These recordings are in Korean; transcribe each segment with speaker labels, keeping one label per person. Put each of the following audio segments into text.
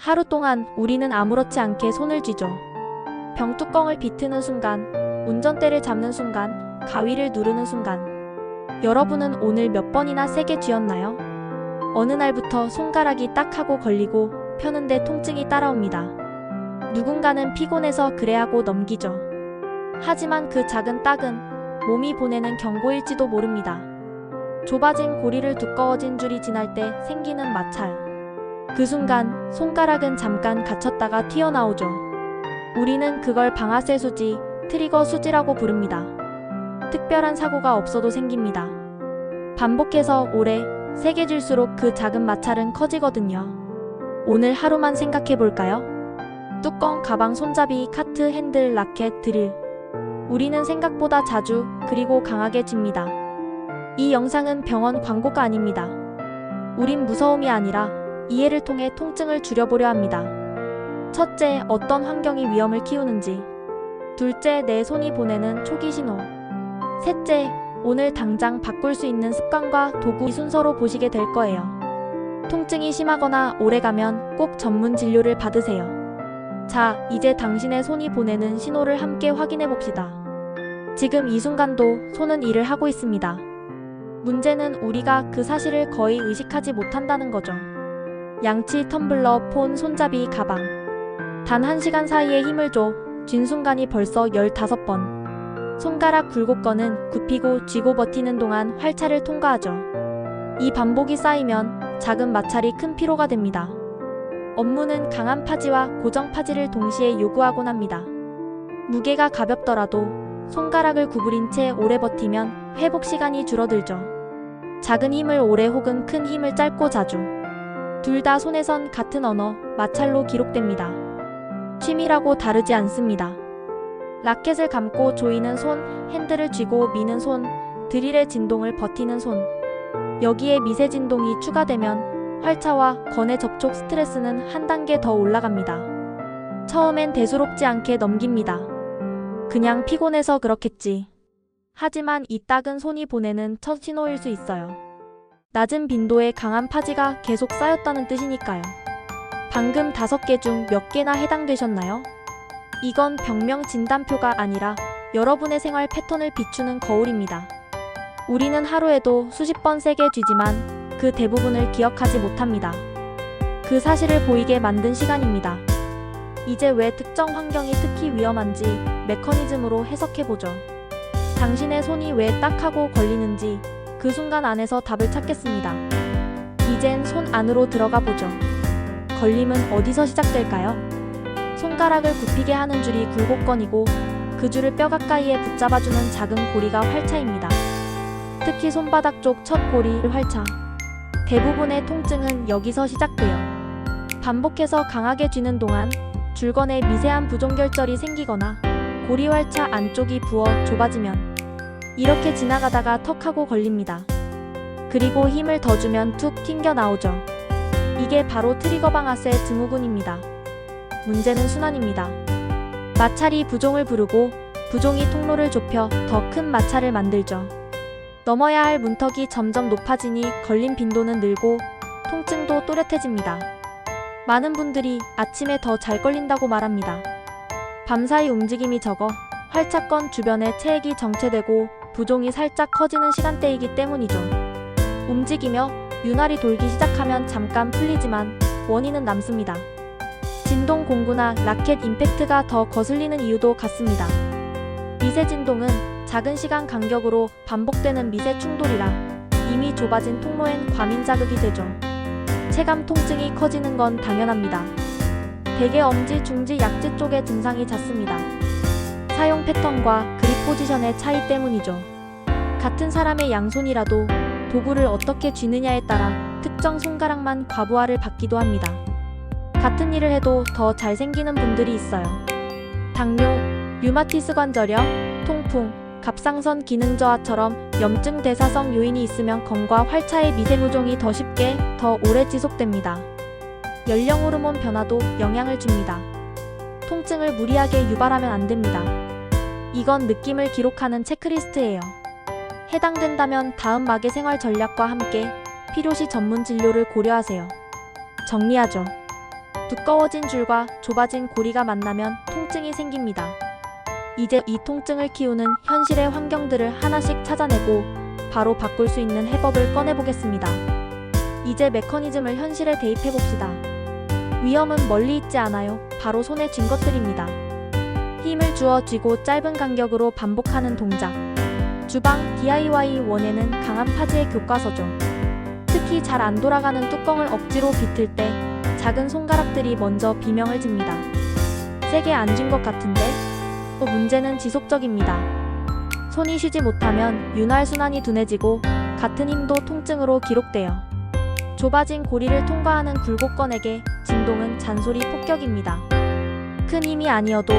Speaker 1: 하루 동안 우리는 아무렇지 않게 손을 쥐죠. 병뚜껑을 비트는 순간, 운전대를 잡는 순간, 가위를 누르는 순간. 여러분은 오늘 몇 번이나 세게 쥐었나요? 어느 날부터 손가락이 딱 하고 걸리고 펴는데 통증이 따라옵니다. 누군가는 피곤해서 그래 하고 넘기죠. 하지만 그 작은 딱은 몸이 보내는 경고일지도 모릅니다. 좁아진 고리를 두꺼워진 줄이 지날 때 생기는 마찰. 그 순간 손가락은 잠깐 갇혔다가 튀어나오죠. 우리는 그걸 방아쇠 수지, 트리거 수지라고 부릅니다. 특별한 사고가 없어도 생깁니다. 반복해서 오래, 세게 쥘수록 그 작은 마찰은 커지거든요. 오늘 하루만 생각해볼까요? 뚜껑, 가방, 손잡이, 카트, 핸들, 라켓, 드릴. 우리는 생각보다 자주, 그리고 강하게 쥡니다. 이 영상은 병원 광고가 아닙니다. 우린 무서움이 아니라 이해를 통해 통증을 줄여보려 합니다. 첫째, 어떤 환경이 위험을 키우는지. 둘째, 내 손이 보내는 초기 신호. 셋째, 오늘 당장 바꿀 수 있는 습관과 도구, 이 순서로 보시게 될 거예요. 통증이 심하거나 오래가면 꼭 전문 진료를 받으세요. 자, 이제 당신의 손이 보내는 신호를 함께 확인해 봅시다. 지금 이 순간도 손은 일을 하고 있습니다. 문제는 우리가 그 사실을 거의 의식하지 못한다는 거죠. 양치, 텀블러, 폰, 손잡이, 가방. 단 1시간 사이에 힘을 줘 쥔 순간이 벌써 15번. 손가락 굴곡건은 굽히고 쥐고 버티는 동안 활차를 통과하죠. 이 반복이 쌓이면 작은 마찰이 큰 피로가 됩니다. 업무는 강한 파지와 고정 파지를 동시에 요구하곤 합니다. 무게가 가볍더라도 손가락을 구부린 채 오래 버티면 회복 시간이 줄어들죠. 작은 힘을 오래 혹은 큰 힘을 짧고 자주. 둘 다 손에선 같은 언어, 마찰로 기록됩니다. 취미라고 다르지 않습니다. 라켓을 감고 조이는 손, 핸들을 쥐고 미는 손, 드릴의 진동을 버티는 손. 여기에 미세 진동이 추가되면 활차와 건의 접촉 스트레스는 한 단계 더 올라갑니다. 처음엔 대수롭지 않게 넘깁니다. 그냥 피곤해서 그렇겠지. 하지만 이 딱은 손이 보내는 첫 신호일 수 있어요. 낮은 빈도의 강한 파지가 계속 쌓였다는 뜻이니까요. 방금 5개 중 몇 개나 해당되셨나요? 이건 병명 진단표가 아니라 여러분의 생활 패턴을 비추는 거울입니다. 우리는 하루에도 수십 번 세게 쥐지만 그 대부분을 기억하지 못합니다. 그 사실을 보이게 만든 시간입니다. 이제 왜 특정 환경이 특히 위험한지 메커니즘으로 해석해보죠. 당신의 손이 왜 딱 하고 걸리는지 그 순간 안에서 답을 찾겠습니다. 이젠 손 안으로 들어가 보죠. 걸림은 어디서 시작될까요? 손가락을 굽히게 하는 줄이 굴곡건이고 그 줄을 뼈 가까이에 붙잡아주는 작은 고리가 활차입니다. 특히 손바닥 쪽 첫 고리 활차. 대부분의 통증은 여기서 시작돼요. 반복해서 강하게 쥐는 동안 줄건에 미세한 부종결절이 생기거나 고리 활차 안쪽이 부어 좁아지면 이렇게 지나가다가 턱 하고 걸립니다. 그리고 힘을 더 주면 툭 튕겨 나오죠. 이게 바로 트리거 방아쇠 증후군입니다. 문제는 순환입니다. 마찰이 부종을 부르고 부종이 통로를 좁혀 더 큰 마찰을 만들죠. 넘어야 할 문턱이 점점 높아지니 걸림 빈도는 늘고 통증도 또렷해집니다. 많은 분들이 아침에 더 잘 걸린다고 말합니다. 밤사이 움직임이 적어 활차건 주변에 체액이 정체되고 부종이 살짝 커지는 시간대이기 때문이죠. 움직이며 윤활이 돌기 시작하면 잠깐 풀리지만 원인은 남습니다. 진동 공구나 라켓 임팩트가 더 거슬리는 이유도 같습니다. 미세 진동은 작은 시간 간격으로 반복되는 미세 충돌이라 이미 좁아진 통로엔 과민 자극이 되죠. 체감 통증이 커지는 건 당연합니다. 대개 엄지, 중지, 약지 쪽에 증상이 잦습니다. 사용 패턴과 그립 포지션의 차이 때문이죠. 같은 사람의 양손이라도 도구를 어떻게 쥐느냐에 따라 특정 손가락만 과부하를 받기도 합니다. 같은 일을 해도 더 잘생기는 분들이 있어요. 당뇨, 류마티스 관절염, 통풍, 갑상선 기능 저하처럼 염증 대사성 요인이 있으면 건과 활차의 미세 부종이 더 쉽게, 더 오래 지속됩니다. 연령 호르몬 변화도 영향을 줍니다. 통증을 무리하게 유발하면 안 됩니다. 이건 느낌을 기록하는 체크리스트예요. 해당된다면 다음 막의 생활 전략과 함께 필요시 전문 진료를 고려하세요. 정리하죠. 두꺼워진 줄과 좁아진 고리가 만나면 통증이 생깁니다. 이제 이 통증을 키우는 현실의 환경들을 하나씩 찾아내고 바로 바꿀 수 있는 해법을 꺼내보겠습니다. 이제 메커니즘을 현실에 대입해봅시다. 위험은 멀리 있지 않아요. 바로 손에 쥔 것들입니다. 힘을 주어 쥐고 짧은 간격으로 반복하는 동작. 주방 DIY 원에는 강한 파지의 교과서죠. 특히 잘 안 돌아가는 뚜껑을 억지로 비틀 때 작은 손가락들이 먼저 비명을 칩니다. 세게 안 쥔 것 같은데? 또 문제는 지속적입니다. 손이 쉬지 못하면 윤활순환이 둔해지고 같은 힘도 통증으로 기록돼요. 좁아진 고리를 통과하는 굴곡건에게 진동은 잔소리 폭격입니다. 큰 힘이 아니어도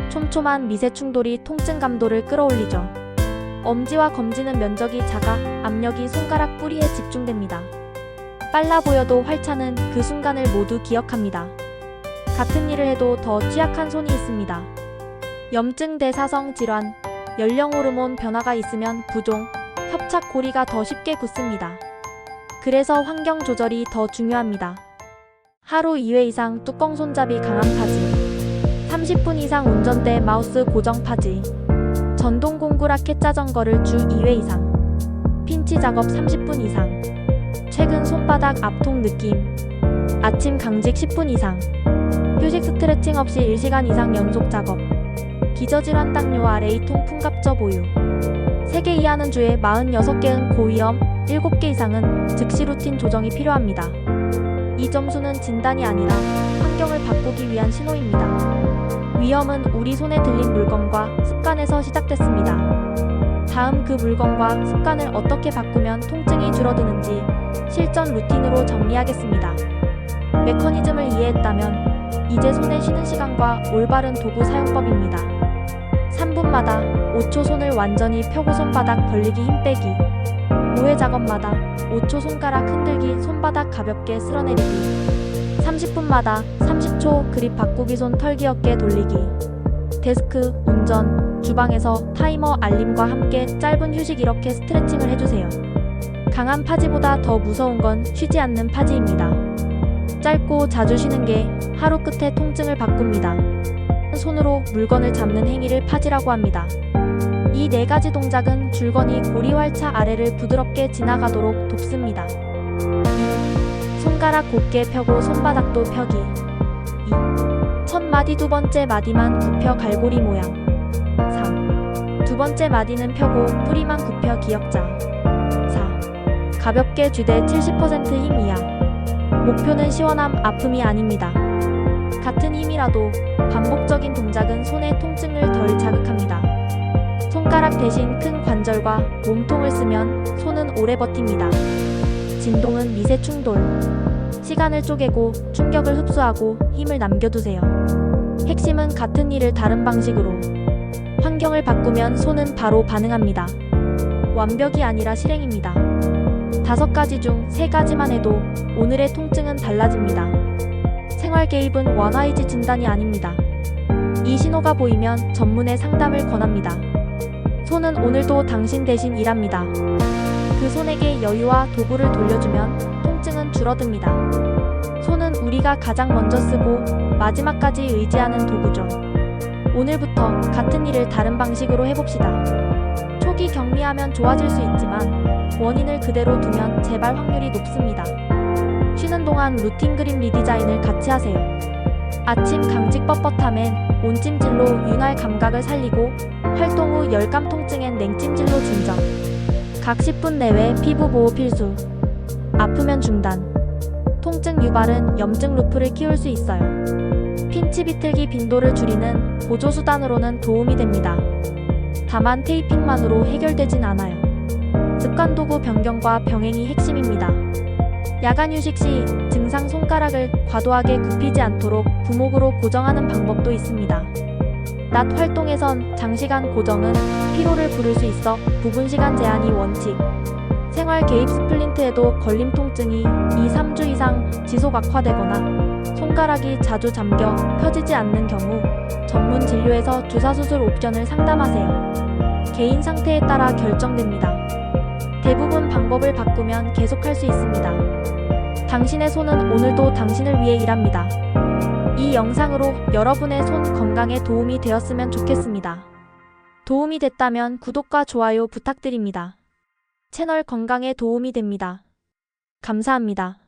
Speaker 1: 촘촘한 미세 충돌이 통증 감도를 끌어올리죠. 엄지와 검지는 면적이 작아 압력이 손가락 뿌리에 집중됩니다. 빨라 보여도 활차는 그 순간을 모두 기억합니다. 같은 일을 해도 더 취약한 손이 있습니다. 염증 대사성 질환, 연령 호르몬 변화가 있으면 부종, 협착 고리가 더 쉽게 굳습니다. 그래서 환경 조절이 더 중요합니다. 하루 2회 이상 뚜껑 손잡이 강한 파지, 30분 이상 운전대 마우스 고정 파지, 전동 공구 라켓 자전거를 주 2회 이상, 핀치 작업 30분 이상, 최근 손바닥 압통 느낌, 아침 강직 10분 이상, 휴식 스트레칭 없이 1시간 이상 연속 작업, 기저질환 당뇨 RA 통풍 갑저 보유, 3개 이하는 주에 46개은 고위험, 7개 이상은 즉시 루틴 조정이 필요합니다. 이 점수는 진단이 아니라 환경을 바꾸기 위한 신호입니다. 위험은 우리 손에 들린 물건과 습관에서 시작됐습니다. 다음 그 물건과 습관을 어떻게 바꾸면 통증이 줄어드는지 실전 루틴으로 정리하겠습니다. 메커니즘을 이해했다면 이제 손에 쉬는 시간과 올바른 도구 사용법입니다. 3분마다 5초 손을 완전히 펴고 손바닥 벌리기 힘 빼기, 5회 작업마다 5초 손가락 흔들기 손바닥 가볍게 쓸어내리기, 30분마다 30초 그립 바꾸기 손 털기 어깨 돌리기, 데스크, 운전, 주방에서 타이머 알림과 함께 짧은 휴식 이렇게 스트레칭을 해주세요. 강한 파지보다 더 무서운 건 쉬지 않는 파지입니다. 짧고 자주 쉬는 게 하루 끝에 통증을 바꿉니다. 손으로 물건을 잡는 행위를 파지라고 합니다. 이 4가지 동작은 줄거니 고리 활차 아래를 부드럽게 지나가도록 돕습니다. 1. 손가락 곧게 펴고 손바닥도 펴기. 2. 첫 마디 두 번째 마디만 굽혀 갈고리 모양. 3. 두 번째 마디는 펴고 뿌리만 굽혀 기역자. 4. 가볍게 쥐대 70% 힘 이하. 목표는 시원함, 아픔이 아닙니다. 같은 힘이라도 반복적인 동작은 손의 통증을 덜 자극합니다. 손가락 대신 큰 관절과 몸통을 쓰면 손은 오래 버팁니다. 진동은 미세 충돌. 시간을 쪼개고 충격을 흡수하고 힘을 남겨두세요. 핵심은 같은 일을 다른 방식으로. 환경을 바꾸면 손은 바로 반응합니다. 완벽이 아니라 실행입니다. 5가지 중 3가지만 해도 오늘의 통증은 달라집니다. 생활 개입은 원화의지 진단이 아닙니다. 이 신호가 보이면 전문의 상담을 권합니다. 손은 오늘도 당신 대신 일합니다. 그 손에게 여유와 도구를 돌려주면 통증은 줄어듭니다. 손은 우리가 가장 먼저 쓰고 마지막까지 의지하는 도구죠. 오늘부터 같은 일을 다른 방식으로 해봅시다. 초기 격리하면 좋아질 수 있지만 원인을 그대로 두면 재발 확률이 높습니다. 쉬는 동안 루틴 그림 리디자인을 같이 하세요. 아침 강직 뻣뻣함엔 온찜질로 윤활 감각을 살리고 활동 후 열감 통증엔 냉찜질로 진정. 각 10분 내외 피부 보호 필수. 아프면 중단. 통증 유발은 염증 루프를 키울 수 있어요. 핀치 비틀기 빈도를 줄이는 보조수단으로는 도움이 됩니다. 다만 테이핑만으로 해결되진 않아요. 습관 도구 변경과 병행이 핵심입니다. 야간 휴식 시 증상 손가락을 과도하게 굽히지 않도록 부목으로 고정하는 방법도 있습니다. 낮 활동에선 장시간 고정은 피로를 부를 수 있어 부분 시간 제한이 원칙. 생활 개입 스플린트에도 걸림 통증이 2-3주 이상 지속 악화되거나 손가락이 자주 잠겨 펴지지 않는 경우 전문 진료에서 주사수술 옵션을 상담하세요. 개인 상태에 따라 결정됩니다. 대부분 방법을 바꾸면 계속할 수 있습니다. 당신의 손은 오늘도 당신을 위해 일합니다. 영상으로 여러분의 손 건강에 도움이 되었으면 좋겠습니다. 도움이 됐다면 구독과 좋아요 부탁드립니다. 채널 건강에 도움이 됩니다. 감사합니다.